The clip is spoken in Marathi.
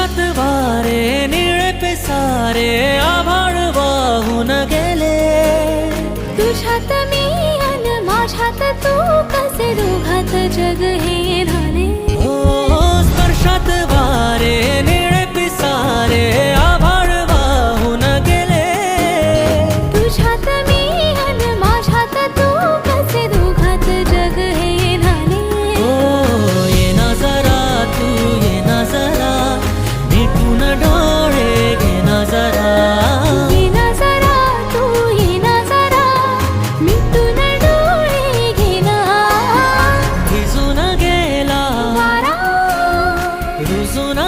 स्पर्शात वारे निळे पिसारे आभाळ वाहून गेले. तुझ्यात मी अन माझ्यात तू कसे दोघात जग हे झाले. हो स्पर्शात वारे निळे पिसारे आभाळ वाहून गेले. तुझ्यात मी अन माझ्यात तू कसे दोघात जग हे झाले. हो ये ना जरा तू ये ना जरा मिटून डोळे घे ना जरा. ये ना जरा तू ये ना जरा मिटून डोळे घे ना. भिजून गेला वारा रुजून